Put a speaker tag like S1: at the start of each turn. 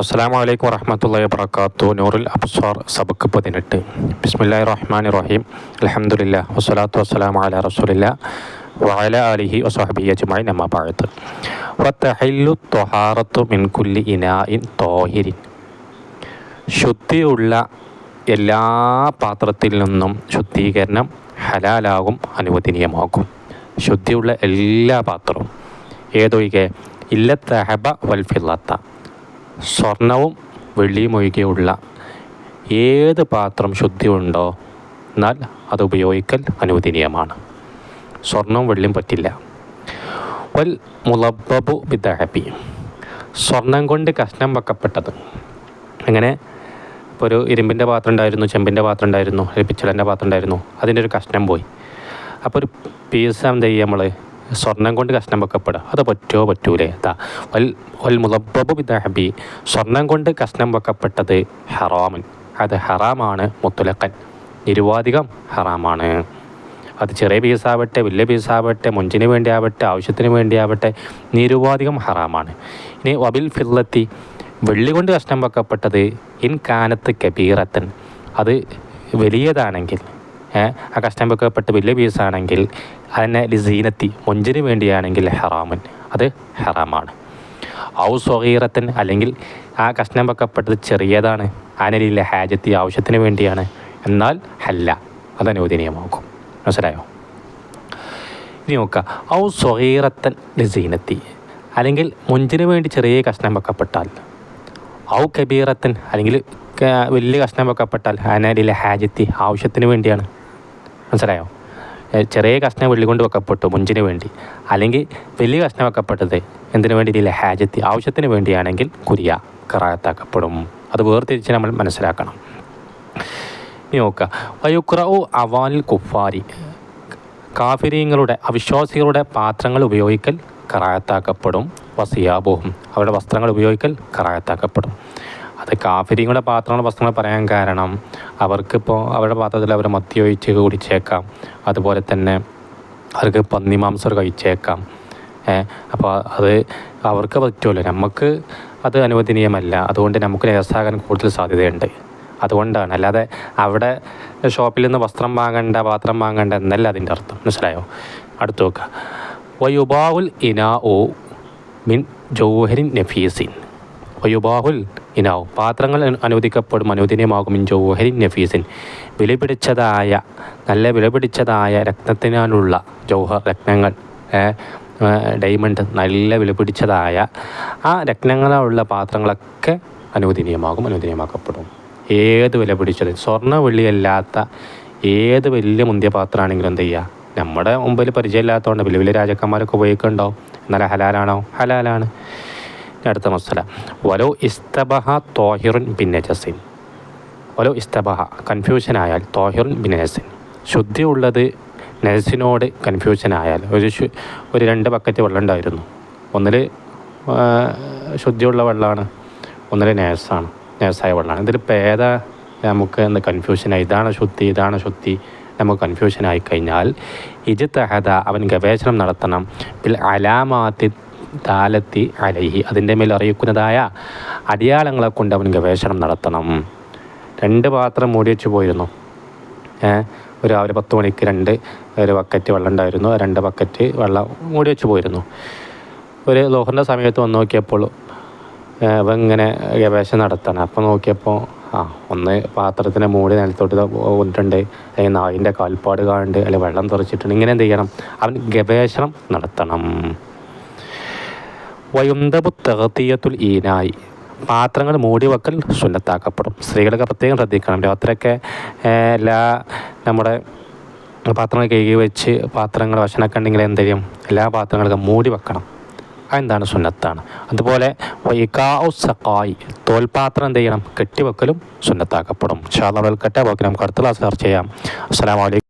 S1: അസ്സലാമു അലൈക്കും വറഹ്മത്തുള്ളാഹി വബറകാതുഹു. നൂറുൽ അബ്സാർ സബക്ക് 18. ബിസ്മില്ലാഹിർ റഹ്മാനിർ റഹീം. അൽഹംദുലില്ലാഹ് വസ്സലാത്തു വസ്സലാമു അലാ റസൂലില്ലാഹ് വഅലാ ആലിഹി വസ്വഹ്ബിഹി അജ്മഈൻ. അമ്മാ ബഅദ്. വതഹില്ലു ത്വഹാറത്തു മിൻ കുല്ലി ഇനാഇൻ ത്വാഹിരിൻ. ശുദ്ധിയുള്ള എല്ലാ പാത്രത്തിൽ നിന്നും ശുദ്ധീകരണം ഹലാലാകും, അനുവദനീയമാകും. ശുദ്ധിയുള്ള എല്ലാ പാത്രവും ഏതൊഴികെ ഇല്ല ദഹബ വൽ ഫില്ലത്ത, സ്വർണവും വെള്ളിയും ഒഴികെയുള്ള ഏത് പാത്രം ശുദ്ധി ഉണ്ടോ എന്നാൽ അത് ഉപയോഗിക്കൽ അനുവദനീയമാണ്. സ്വർണവും വെള്ളിയും പറ്റില്ല. വൽ മുളബ്ബബു ബിദ്ദഹബി, സ്വർണം കൊണ്ട് കഷ്ണം വെക്കപ്പെട്ടത്. അങ്ങനെ ഇപ്പോൾ ഒരു ഇരുമ്പിൻ്റെ പാത്രം ഉണ്ടായിരുന്നു, ചെമ്പിൻ്റെ പാത്രം ഉണ്ടായിരുന്നു, ഒരു പിച്ചളൻ്റെ പാത്രം ഉണ്ടായിരുന്നു, അതിൻ്റെ ഒരു കഷ്ണം പോയി. അപ്പോൾ ഒരു പീസ് എന്ത് ചെയ്യുക, നമ്മൾ സ്വർണം കൊണ്ട് കഷ്ണം വെക്കപ്പെടുക, അത് പറ്റുമോ പറ്റൂലേ? വൽ മുളബ്ബബു ബിദ്ദഹബി, സ്വർണം കൊണ്ട് കഷ്ണം വെക്കപ്പെട്ടത് ഹറാമൻ, അത് ഹറാമാണ്. മുത്തലഖൻ, നിരുവാധികം ഹറാമാണ്. അത് ചെറിയ പീസാവട്ടെ വലിയ പീസാവട്ടെ, മുഞ്ചിന് വേണ്ടി ആവട്ടെ ആവശ്യത്തിന് വേണ്ടി ആവട്ടെ, നിരുവാധികം ഹറാമാണ്. ഇനി വബിൽ ഫില്ലത്തി, വെള്ളി കൊണ്ട് കഷ്ണം വെക്കപ്പെട്ടത് ഇൻ കാനത്ത് കബീറത്തൻ, അത് വലിയതാണെങ്കിൽ, ആ കഷ്ണം വെക്കപ്പെട്ട് വലിയ പീസാണെങ്കിൽ, അതിനെ ലിസീനത്തി, മൊഞ്ചിന് വേണ്ടിയാണെങ്കിൽ ഹറാമൻ, അത് ഹറാമാണ്. ഔ സ്വഗീറത്തൻ, അല്ലെങ്കിൽ ആ കഷ്ണം വെക്കപ്പെട്ടത് ചെറിയതാണ്, അതിനില്ല ഹാജത്തി, ആവശ്യത്തിന് വേണ്ടിയാണ്, എന്നാൽ ഹല്ല, അത് അനുവദനീയമാകും. മനസ്സിലായോ? ഇനി നോക്കുക. ഔ സ്വഗീറത്തൻ ലിസീനത്തി, അല്ലെങ്കിൽ മുഞ്ചിന് വേണ്ടി ചെറിയ കഷ്ണം വെക്കപ്പെട്ടാൽ. ഔ കബീറത്തൻ, അല്ലെങ്കിൽ വലിയ കഷ്ണം വെക്കപ്പെട്ടാൽ അതിനില്ല ഹാജത്തി, ആവശ്യത്തിന് വേണ്ടിയാണ്. മനസ്സിലായോ? ചെറിയ കഷ്ണം വെള്ളി കൊണ്ട് വെക്കപ്പെട്ടു മുഞ്ചിന് വേണ്ടി, അല്ലെങ്കിൽ വലിയ കഷ്ണം വെക്കപ്പെട്ടത് എന്തിനു വേണ്ടിയില്ല, ഹാജത്തി, ആവശ്യത്തിന് വേണ്ടിയാണെങ്കിൽ കുരിയ കറാത്താക്കപ്പെടും. അത് വേർതിരിച്ച് നമ്മൾ മനസ്സിലാക്കണം. ഇനി നോക്കുക. വയുക്റഉ അവാനിൽ കുഫാരി, കാഫിരീങ്ങളുടെ അവിശ്വാസികളുടെ പാത്രങ്ങൾ ഉപയോഗിക്കൽ കറാത്താക്കപ്പെടും. വസിയാബുഹും, അവരുടെ വസ്ത്രങ്ങൾ ഉപയോഗിക്കൽ കറാത്താക്കപ്പെടും. അത് കാഫിരീങ്ങളുടെ പാത്രങ്ങൾ വസ്ത്രങ്ങൾ പറയാൻ കാരണം, അവർക്കിപ്പോൾ അവരുടെ പാത്രത്തിൽ അവർ മദ്യം ഒഴിച്ച് കുടിച്ചേക്കാം, അതുപോലെ തന്നെ അവർക്ക് പന്നിമാംസം കഴിച്ചേക്കാം. അപ്പോൾ അത് അവർക്ക് പറ്റുമല്ലോ, നമുക്ക് അത് അനുവദനീയമല്ല. അതുകൊണ്ട് നമുക്ക് നജസാകാൻ കൂടുതൽ സാധ്യതയുണ്ട്. അതുകൊണ്ടാണ്, അല്ലാതെ അവിടെ ഷോപ്പിൽ നിന്ന് വസ്ത്രം വാങ്ങണ്ട പാത്രം വാങ്ങണ്ട എന്നല്ല അതിൻ്റെ അർത്ഥം. മനസ്സിലായോ? അടുത്ത് നോക്കുക. വയുബാഹുൽ ഇനാഉ മിൻ ജൗഹരിൻ നഫീസിൻ, വയുബാഹുൽ ഇനാവ്, പാത്രങ്ങൾ അനുവദിക്കപ്പെടും, അനുവദനീയമാകും. മിൻ ജൗഹരിൻ നഫീസിൻ, വിലപിടിച്ചതായ, നല്ല വിലപിടിച്ചതായ രത്നത്തിനാലുള്ള ജൗഹർ, രത്നങ്ങൾ, ഡയമണ്ട്, നല്ല വിലപിടിച്ചതായ ആ രത്നങ്ങളുള്ള പാത്രങ്ങളൊക്കെ അനുവദനീയമാകും, അനുവദനീയമാക്കപ്പെടും. ഏത് വില പിടിച്ചത്, സ്വർണ്ണ വെള്ളിയല്ലാത്ത ഏത് വലിയ മുന്തിയ പാത്രമാണെങ്കിലും എന്ത് ചെയ്യുക, നമ്മുടെ മുമ്പിൽ പരിചയമില്ലാത്തതുകൊണ്ട് വലിയ വലിയ രാജാക്കന്മാരൊക്കെ ഉപയോഗിക്കുന്നുണ്ടാവും, എന്നാൽ ഹലാലാണോ? ഹലാലാണ്. അടുത്ത മസല. വലോ ഇസ്തബഹ ത്വാഹിറുൻ bin നജസിൻ, വലോ ഇസ്തബഹ, കൺഫ്യൂഷനായാൽ, ത്വാഹിറുൻ bin നജസിൻ, ശുദ്ധിയുള്ളത് നജസിനോട് കൺഫ്യൂഷനായാൽ. ഒരു 2 ബക്കറ്റ് വെള്ളം ഉണ്ടായിരുന്നു, ഒന്നിൽ ശുദ്ധിയുള്ള വെള്ളമാണ്, ഒന്നിൽ നജസാണ്, നജസായ വെള്ളമാണ്. ഇതിലിപ്പോൾ ഏതാ നമുക്ക് എന്ന് കൺഫ്യൂഷനായി, ഇതാണ് ശുദ്ധി ഇതാണ് ശുദ്ധി നമുക്ക് കൺഫ്യൂഷനായി കഴിഞ്ഞാൽ, ഇജ്തഹദ, അവൻ ഗവേഷണം നടത്തണം. ബിൽ അലാമാത്തി ദാലത്തി അലൈഹി, അതിൻ്റെ മേൽ അറിയിക്കുന്നതായ അടയാളങ്ങളെ കൊണ്ട് അവൻ ഗവേഷണം നടത്തണം. 2 പാത്രം മൂടി വെച്ച് പോയിരുന്നു. ഒരു രാവിലെ 10 മണിക്ക് ഒരു ബക്കറ്റ് വെള്ളം ഉണ്ടായിരുന്നു, 2 ബക്കറ്റ് വെള്ളം മൂടി വെച്ച് പോയിരുന്നു. ഒരു ലോഹറിൻ്റെ സമയത്ത് വന്ന് നോക്കിയപ്പോൾ അവൻ ഇങ്ങനെ ഗവേഷണം നടത്തണം. അപ്പോൾ നോക്കിയപ്പോൾ ഒന്ന് പാത്രത്തിൻ്റെ മൂടി നിലത്തോട്ട് കൊണ്ടിട്ടുണ്ട്, അല്ലെങ്കിൽ നായിൻ്റെ കാൽപ്പാട് കാണുന്നുണ്ട്, അല്ലെങ്കിൽ വെള്ളം തെറിച്ചിട്ടുണ്ട്. ഇങ്ങനെ എന്ത് ചെയ്യണം? അവൻ ഗവേഷണം നടത്തണം. വയുന്തബു തഗ്തിയത്തുൽ ഈനായി, പാത്രങ്ങൾ മൂടി വെക്കൽ സുന്നത്താക്കപ്പെടും. സ്ത്രീകളൊക്കെ പ്രത്യേകം ശ്രദ്ധിക്കണം. രാത്രിയൊക്കെ നമ്മുടെ പാത്രങ്ങൾ കഴുകി വെച്ച് പാത്രങ്ങൾ ഭക്ഷണമൊക്കെ ഉണ്ടെങ്കിൽ എന്ത് ചെയ്യും, എല്ലാ പാത്രങ്ങളൊക്കെ മൂടി വെക്കണം. അതെന്താണ്? സുന്നത്താണ്. അതുപോലെ വൈകാഉ സഖായി, തോൽപാത്രം എന്ത് ചെയ്യണം? കെട്ടിവെക്കലും സുന്നത്താക്കപ്പെടും. ഇൻഷാ അല്ലാഹ് കേട്ട നമുക്ക് അടുത്ത ക്ലാസ് ചർച്ച ചെയ്യാം. അസ്സലാമു അലൈക്കും.